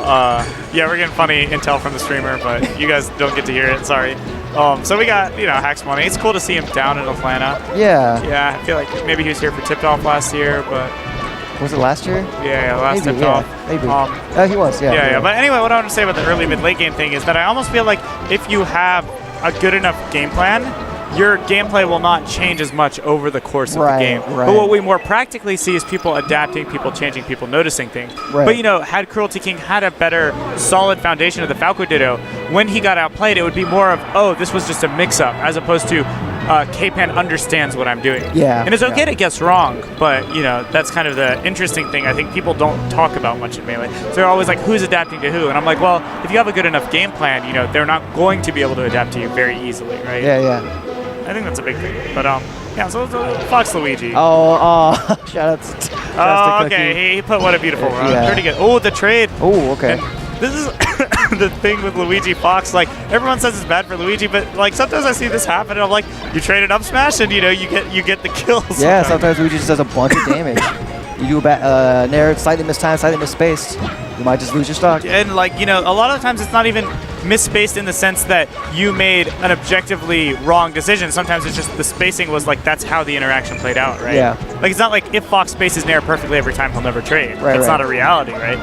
Yeah, we're getting funny intel from the streamer, but you guys don't get to hear it. Sorry. So we got, Hacks Money. It's cool to see him down in Atlanta. Yeah. Yeah, I feel like maybe he was here for Tipped Off last year, but... Was it last year? Yeah, last maybe, Tipped Off. Maybe. He was, yeah. Yeah. But anyway, what I want to say about the early mid-late game thing is that I almost feel like if you have a good enough game plan, your gameplay will not change as much over the course of the game. Right. But what we more practically see is people adapting, people changing, people noticing things. Right. But, had Cruelty King had a better solid foundation of the Falco Ditto, when he got outplayed, it would be more of, oh, this was just a mix-up, as opposed to K-Pan understands what I'm doing. Yeah. And it's okay to guess wrong, but, that's kind of the interesting thing. I think people don't talk about much in Melee. So they're always like, who's adapting to who? And I'm like, well, if you have a good enough game plan, they're not going to be able to adapt to you very easily, right? Yeah. I think that's a big thing. But, so Fox Luigi. Oh, shout out to Oh, okay. He put what a beautiful run. Yeah. Pretty good. Oh, the trade. Oh, okay. And this is the thing with Luigi Fox. Like, everyone says it's bad for Luigi, but, like, sometimes I see this happen, and I'm like, you trade an up smash, and, you get the kills. Yeah, sometimes Luigi just does a bunch of damage. You do a bad nair, slightly mistimed, slightly misspaced, you might just lose your stock. And, like, a lot of times it's not even misspaced in the sense that you made an objectively wrong decision. Sometimes it's just the spacing was like, that's how the interaction played out, right? Yeah. Like, it's not like if Fox spaces nair perfectly every time, he'll never trade. Right, That's not a reality, right?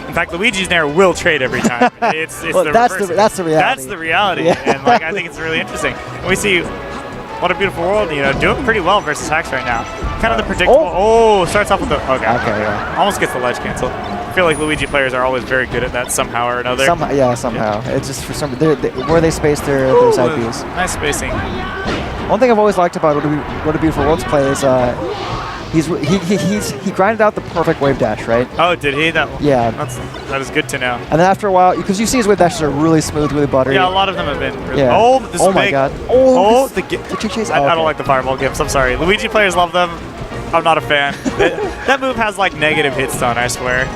In fact, Luigi's nair will trade every time. It's well, the that's reverse. the reality. That's the reality. Yeah. And, like, I think it's really interesting. And we see What a Beautiful World, doing pretty well versus Hacks right now. Kind of the predictable. Oh, starts off with the. Okay, yeah. Almost gets the ledge cancel. I feel like Luigi players are always very good at that somehow or another. Somehow. Yeah. It's just for some where they space their side Bs. Nice spacing. One thing I've always liked about What a Beautiful World's play is he grinded out the perfect wave dash, right? Oh, did he? That is good to know. And then after a while, because you see his wave dashes are really smooth, really buttery. Yeah, a lot of them have been really. Yeah. Oh, this is my big. God. The chick chase. I don't like the fireball gifts. I'm sorry. Luigi players love them. I'm not a fan. That move has like negative hit stun, I swear.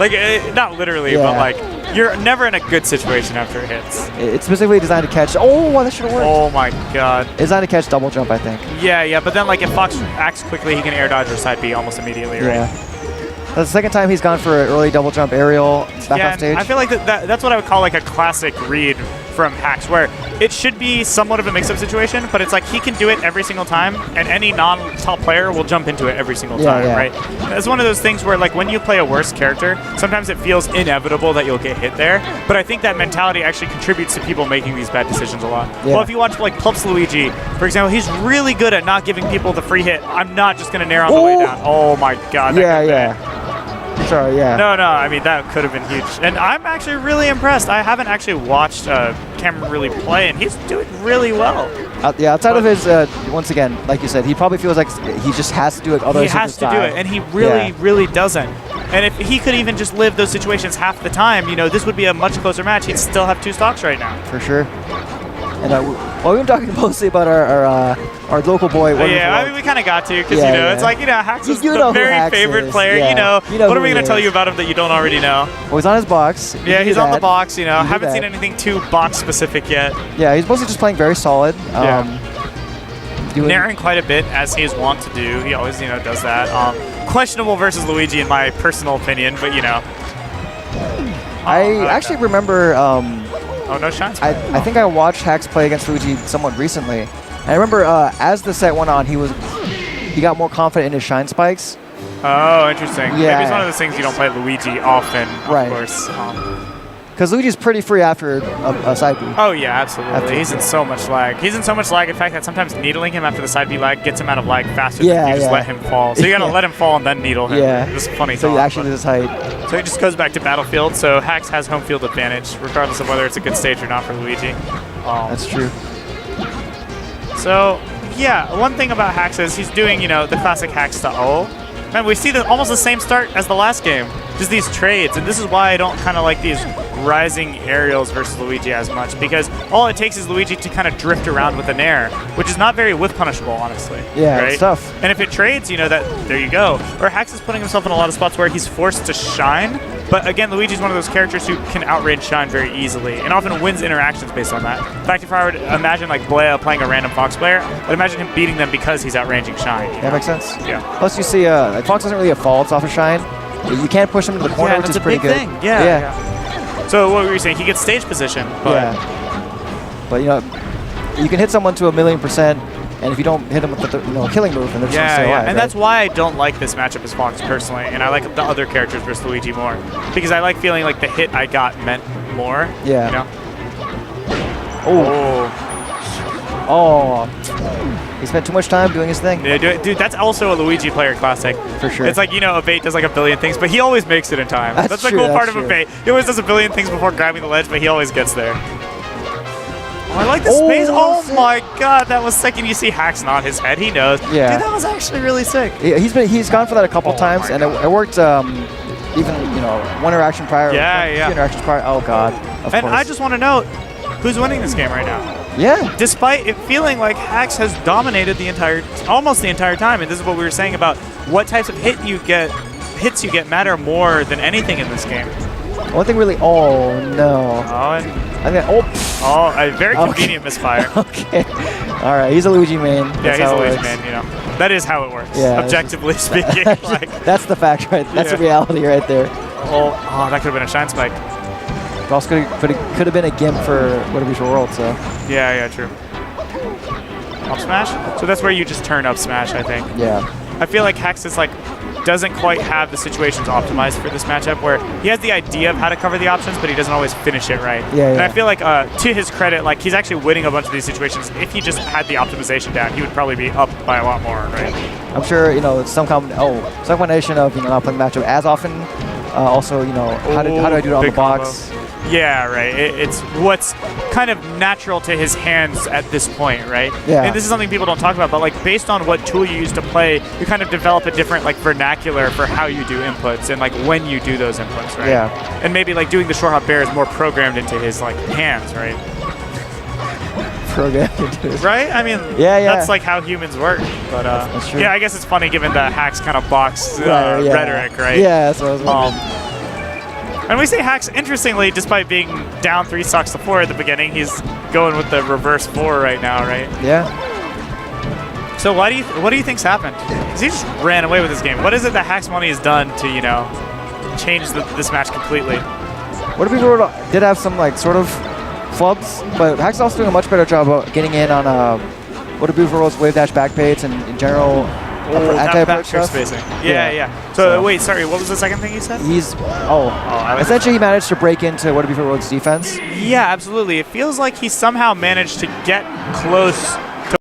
Like, not literally, but like, you're never in a good situation after it hits. It's specifically designed to catch. Oh, that should have worked. Oh my God. It's designed to catch double jump, I think. Yeah, but then like if Fox acts quickly, he can air dodge or side B almost immediately, right? Yeah. That's the second time he's gone for an early double jump aerial back off stage. I feel like that's what I would call like a classic read from Hacks, where it should be somewhat of a mix-up situation, but it's like he can do it every single time, and any non-top player will jump into it every single time, right? It's one of those things where like when you play a worse character, sometimes it feels inevitable that you'll get hit there, but I think that mentality actually contributes to people making these bad decisions a lot. Well, if you watch like Plumps Luigi, for example, he's really good at not giving people the free hit. I'm not just going to nair on the way down. Oh my God. Sorry, No, I mean, that could have been huge. And I'm actually really impressed. I haven't actually watched Cameron really play, and he's doing really well. Outside of his, once again, like you said, he probably feels like he just has to do it. Otherwise he has to do it, and he really doesn't. And if he could even just live those situations half the time, this would be a much closer match. He'd still have 2 stocks right now. For sure. And we've been talking mostly about our local boy. I mean, we kind of got to, because, it's like, Hacks is the very favorite player. What are we going to tell you about him that you don't already know? Well, he's on his box. Yeah, he's on the box, Haven't seen anything too box-specific yet. Yeah, he's mostly just playing very solid. Nairing quite a bit, as he is wont to do. He always, does that. Questionable versus Luigi, in my personal opinion, but, I actually remember... oh, no shines. I think I watched Hacks play against Luigi somewhat recently. And I remember as the set went on, he got more confident in his shine spikes. Oh, interesting. Yeah. Maybe it's one of those things you don't play Luigi often, of course. Because Luigi's pretty free after a side B. Oh, yeah, absolutely. He's in so much lag. He's in so much lag, in fact, that sometimes needling him after the side B lag gets him out of lag faster than you just let him fall. So you got to let him fall and then needle him. Yeah. It's funny. So he actually loses height. So he just goes back to Battlefield. So Hacks has home field advantage, regardless of whether it's a good stage or not for Luigi. That's true. So, yeah, one thing about Hacks is he's doing, the classic Hacks style. Man, we see almost the same start as the last game. Just these trades, and this is why I don't kind of like these rising aerials versus Luigi as much, because all it takes is Luigi to kind of drift around with an air, which is not very whiff punishable, honestly. Yeah, right? It's tough. And if it trades, there you go. Or Hacks is putting himself in a lot of spots where he's forced to shine, but again, Luigi's one of those characters who can outrange shine very easily, and often wins interactions based on that. In fact, if I were to imagine like Blea playing a random Fox player, I'd imagine him beating them because he's outranging shine. That makes sense. Yeah. Plus, you see, Fox doesn't really have faults off of shine. You can't push him to the corner, which is pretty good. Thing. Yeah. So what were you saying? He gets stage position. But but you know, you can hit someone to 1,000,000%, and if you don't hit them with the killing move, then they're just gonna stay alive. And that's why I don't like this matchup as Fox personally, and I like the other characters versus Luigi more, because I like feeling like the hit I got meant more. Yeah. You know? Oh. He spent too much time doing his thing. Yeah, dude, that's also a Luigi player classic. For sure. It's like, you know, Evade does like a billion things, but he always makes it in time. That's the true, cool part of true. Evade. He always does a billion things before grabbing the ledge, but he always gets there. Oh, I like the space. Oh my god, that was sick. And you see Hax nod his head. He knows. Yeah. Dude, that was actually really sick. Yeah, he's gone for that a couple times, and it worked. Even one interaction prior. Few interactions prior. Oh god. Of course. I just want to note who's winning this game right now. Yeah. Despite it feeling like Hax has dominated almost the entire time, and this is what we were saying about what types of hits you get matter more than anything in this game. One thing really. Oh no. A very convenient misfire. Okay. All right. He's a Luigi main. Yeah, he's a Luigi main. You know, that is how it works. Yeah, objectively speaking. That's the fact, right? That's the reality right there. Oh, that could have been a shine spike. It also could have been a gimp for What If World. So. Yeah, true. Up smash. So that's where you just turn up smash, I think. Yeah. I feel like Hex is doesn't quite have the situations optimized for this matchup, where he has the idea of how to cover the options, but he doesn't always finish it right. And I feel like, to his credit, he's actually winning a bunch of these situations. If he just had the optimization down, he would probably be up by a lot more, right? I'm sure, some combination of, not playing the matchup as often. Also, how do I do it on the box? Combo. Yeah, right. It's what's kind of natural to his hands at this point, right? Yeah. And this is something people don't talk about, but based on what tool you use to play, you kind of develop a different vernacular for how you do inputs and when you do those inputs, right? Yeah. And maybe doing the short hop bear is more programmed into his hands, right? Programmed into his. Right? I mean, that's how humans work. But that's true. Yeah, I guess it's funny given the Hax kind of box rhetoric, right? Yeah, that's what I was wondering. And we see Hax, interestingly, despite being down 3 stocks to 4 at the beginning, he's going with the reverse 4 right now, right? Yeah. So what do you think's happened? Because he just ran away with this game. What is it that Hax Money has done to, change this match completely? What if World did have some sort of flubs, but Hax is also doing a much better job of getting in on What if World's wave dash back baits and in general. Anti-approach stuff. Spacing. Yeah. So wait, sorry, what was the second thing you said? Essentially he managed to break into What If World's defense. Yeah, absolutely. It feels like he somehow managed to get close